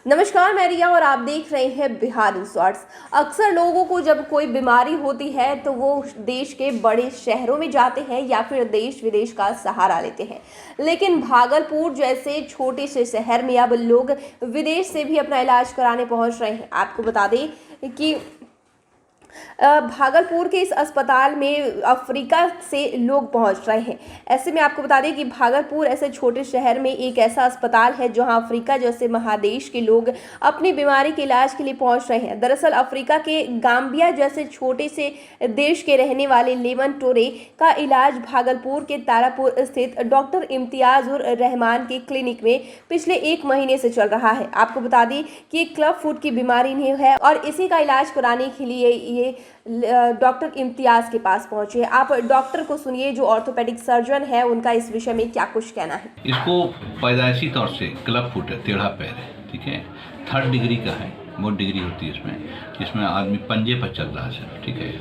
नमस्कार, मैं रिया और आप देख रहे हैं बिहार शॉर्ट्स। अक्सर लोगों को जब कोई बीमारी होती है तो वो देश के बड़े शहरों में जाते हैं या फिर देश विदेश का सहारा लेते हैं। लेकिन भागलपुर जैसे छोटे से शहर में अब लोग विदेश से भी अपना इलाज कराने पहुंच रहे हैं। आपको बता दें कि भागलपुर के इस अस्पताल में अफ्रीका से लोग पहुंच रहे हैं। ऐसे में आपको बता दें कि भागलपुर ऐसे छोटे शहर में एक ऐसा अस्पताल है जहां अफ्रीका जैसे महादेश के लोग अपनी बीमारी के इलाज के लिए पहुंच रहे हैं। दरअसल अफ्रीका के गाम्बिया जैसे छोटे से देश के रहने वाले लेमन टोरे का इलाज भागलपुर के तारापुर स्थित डॉक्टर इम्तियाजुर रहमान के क्लिनिक में पिछले 1 महीने से चल रहा है। आपको बता दें कि क्लब फुट की बीमारी नहीं है और इसी का इलाज कराने के लिए ये डॉक्टर इम्तियाज के पास पहुंचे। आप डॉक्टर को सुनिए जो ऑर्थोपेडिक सर्जन है, उनका इस विषय में क्या कुछ कहना है। इसको पैदाइशी तौर से क्लब फुट है, टेढ़ा पैर है, ठीक है। 3rd डिग्री का है, मोड डिग्री होती है इसमें आदमी पंजे पर चल रहा है, ठीक है।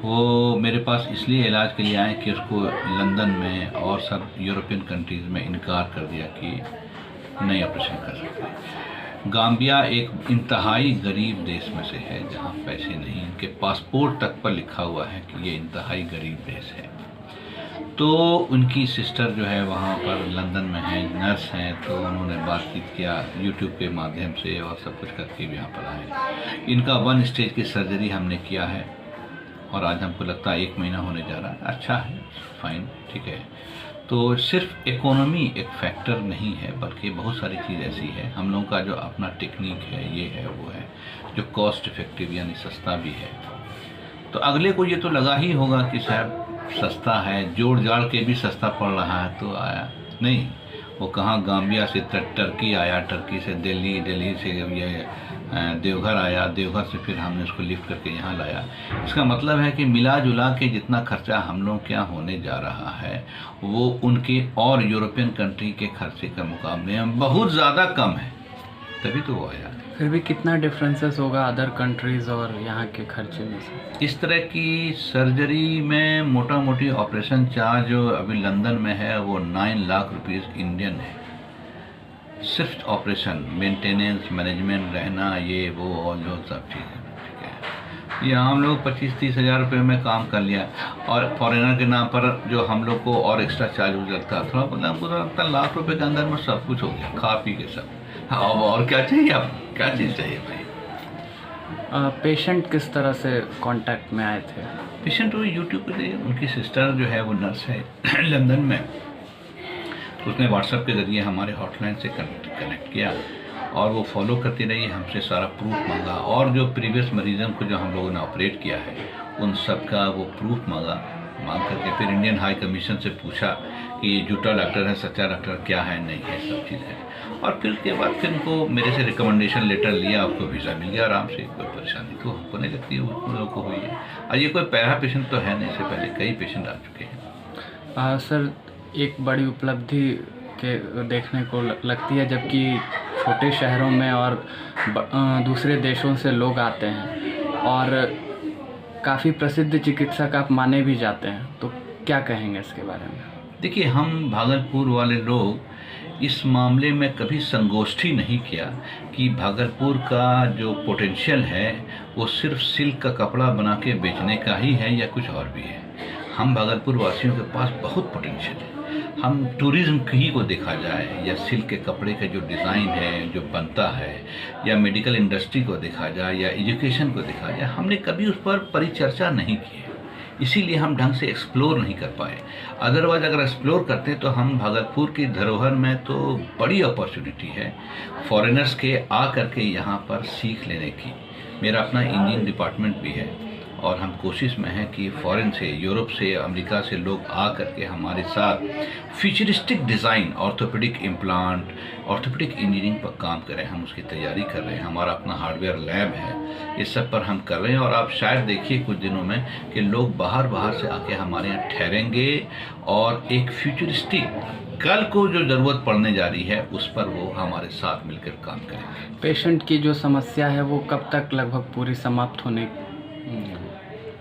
वो मेरे पास इसलिए इलाज के लिए आए कि उसको लंदन में और सब यूरोपियन कंट्रीज़ में इनकार कर दिया कि नहीं ऑपरेशन कर सकते। गाम्बिया एक इंतहाई गरीब देश में से है जहाँ पैसे नहीं, इनके पासपोर्ट तक पर लिखा हुआ है कि ये इंतहाई गरीब देश है। तो उनकी सिस्टर जो है वहाँ पर लंदन में है, नर्स हैं, तो उन्होंने बातचीत किया यूट्यूब के माध्यम से और सब कुछ करके भी यहाँ पर आए। इनका 1 स्टेज की सर्जरी हमने किया है और आज हमको लगता है 1 महीना होने जा रहा है। अच्छा है, फाइन, ठीक है। तो सिर्फ इकोनॉमी एक फैक्टर नहीं है, बल्कि बहुत सारी चीज़ ऐसी है। हम लोगों का जो अपना टेक्निक है, ये है वो है जो कॉस्ट इफ़ेक्टिव यानी सस्ता भी है। तो अगले को ये तो लगा ही होगा कि शायद सस्ता है, जोड़ जाड़ के भी सस्ता पड़ रहा है, तो आया नहीं। वो कहाँ गाम्बिया से टर्की आया, टर्की से दिल्ली, दिल्ली से ये देवघर आया, देवघर से फिर हमने उसको लिफ्ट करके यहाँ लाया। इसका मतलब है कि मिला जुला के जितना खर्चा हम लोग क्या होने जा रहा है वो उनके और यूरोपियन कंट्री के खर्चे के मुकाबले में बहुत ज़्यादा कम है, तभी तो वो आया। फिर भी कितना डिफरेंसेस होगा अदर कंट्रीज़ और यहाँ के खर्चे में से? इस तरह की सर्जरी में मोटा मोटी ऑपरेशन चार्ज जो अभी लंदन में है वो 9 लाख रुपीज़ इंडियन है। सिर्फ ऑपरेशन, मेंटेनेंस, मैनेजमेंट, रहना, ये वो और जो सब चीज़ें, ठीक है। ये हम लोग 25-30 हज़ार रुपये में काम कर लिया और फॉरेनर के नाम पर जो हम लोग को और एक्स्ट्रा चार्ज हो जाता थोड़ा, मतलब पूरा लगता लाख रुपये के अंदर में सब कुछ हो गया, खा पी के सब। हाँ, और क्या चाहिए, आप क्या चीज़ चाहिए भाई। पेशेंट किस तरह से कांटेक्ट में आए थे? पेशेंट वो यूट्यूब पे, उनकी सिस्टर जो है वो नर्स है लंदन में, तो उसने व्हाट्सएप के ज़रिए हमारे हॉटलाइन से कनेक्ट किया और वो फॉलो करती रही, हमसे सारा प्रूफ मांगा और जो प्रीवियस मरीज़ों को जो हम लोगों ने ऑपरेट किया है उन सब का वो प्रूफ मांग करके फिर इंडियन हाई कमीशन से पूछा कि ये झूठा डॉक्टर है, सच्चा डॉक्टर क्या है, नहीं है, सब चीज़ है। और फिर उसके बाद फिर उनको मेरे से रिकमेंडेशन लेटर लिया, आपको वीज़ा मिल गया आराम से, कोई परेशानी तो हमको नहीं लगती है, उन लोगों को हुई है। और ये कोई पहला पेशेंट तो है नहीं, इससे पहले कई पेशेंट आ चुके हैं। सर, एक बड़ी उपलब्धि के देखने को लगती है जबकि छोटे शहरों में और दूसरे देशों से लोग आते हैं और काफ़ी प्रसिद्ध चिकित्सक आप माने भी जाते हैं, तो क्या कहेंगे इसके बारे में? देखिए, हम भागलपुर वाले लोग इस मामले में कभी संगोष्ठी नहीं किया कि भागलपुर का जो पोटेंशियल है वो सिर्फ सिल्क का कपड़ा बना के बेचने का ही है या कुछ और भी है। हम भागलपुर वासियों के पास बहुत पोटेंशियल है। हम टूरिज़्म ही को देखा जाए या सिल्क के कपड़े का जो डिज़ाइन है जो बनता है, या मेडिकल इंडस्ट्री को देखा जाए या एजुकेशन को देखा जाए, हमने कभी उस पर परिचर्चा नहीं की है। इसीलिए हम ढंग से एक्सप्लोर नहीं कर पाए। अदरवाइज़ अगर एक्सप्लोर करते तो हम भागलपुर की धरोहर में तो बड़ी अपॉर्चुनिटी है फॉरेनर्स के आ करके यहाँ पर सीख लेने की। मेरा अपना इंजीनियरिंग डिपार्टमेंट भी है और हम कोशिश में हैं कि फ़ॉरेन से, यूरोप से, अमेरिका से लोग आ करके हमारे साथ futuristic design, orthopaedic implant, orthopaedic engineering पर काम करें। हम उसकी तैयारी कर रहे हैं, हमारा अपना हार्डवेयर लैब है, इस सब पर हम कर रहे हैं। और आप शायद देखिए कुछ दिनों में कि लोग बाहर से आके हमारे यहाँ ठहरेंगे और एक फ्यूचरिस्टिक कल को जो ज़रूरत पड़ने जा रही है उस पर वो हमारे साथ मिलकर काम करेंगे। पेशेंट की जो समस्या है वो कब तक लगभग पूरी समाप्त होने?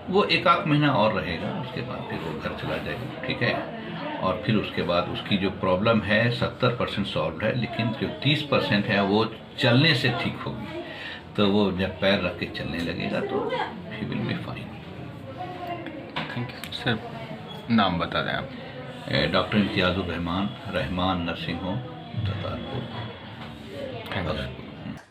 वो 1 आध महीना और रहेगा, उसके बाद फिर वो घर चला जाएगा, ठीक है। और फिर उसके बाद उसकी जो प्रॉब्लम है 70% सॉल्व है, लेकिन जो 30% है वो चलने से ठीक होगी। तो वो जब पैर रख के चलने लगेगा तो ही will be fine. Thank you sir. नाम बता दें आप। Doctor Imtiazur Rahman, Rahman nursing home, Datarpur. Thank you.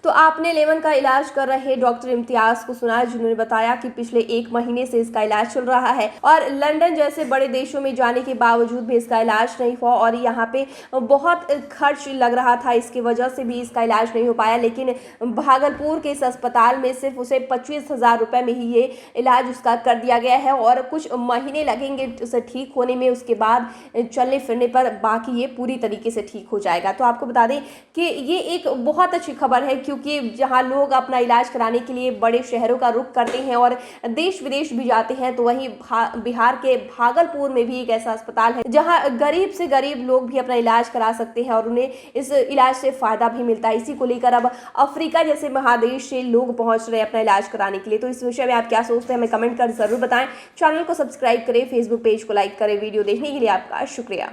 तो आपने लेमन का इलाज कर रहे डॉक्टर इम्तियाज को सुना, जिन्होंने बताया कि पिछले 1 महीने से इसका इलाज चल रहा है और लंदन जैसे बड़े देशों में जाने के बावजूद भी इसका इलाज नहीं हुआ और यहाँ पे बहुत खर्च लग रहा था, इसकी वजह से भी इसका इलाज नहीं हो पाया। लेकिन भागलपुर के इस अस्पताल में सिर्फ उसे 25,000 रुपये में ही ये इलाज उसका कर दिया गया है और कुछ महीने लगेंगे उसे ठीक होने में, उसके बाद चलने फिरने पर बाकी ये पूरी तरीके से ठीक हो जाएगा। तो आपको बता दें कि ये एक बहुत अच्छी खबर है, क्योंकि जहां लोग अपना इलाज कराने के लिए बड़े शहरों का रुख करते हैं और देश विदेश भी जाते हैं, तो वहीं बिहार के भागलपुर में भी एक ऐसा अस्पताल है जहां गरीब से गरीब लोग भी अपना इलाज करा सकते हैं और उन्हें इस इलाज से फायदा भी मिलता है। इसी को लेकर अब अफ्रीका जैसे महादेश से लोग पहुंच रहे हैं अपना इलाज कराने के लिए। तो इस विषय में आप क्या सोचते हैं, हमें कमेंट कर जरूर बताएं। चैनल को सब्सक्राइब करें, फेसबुक पेज को लाइक करें। वीडियो देखने के लिए आपका शुक्रिया।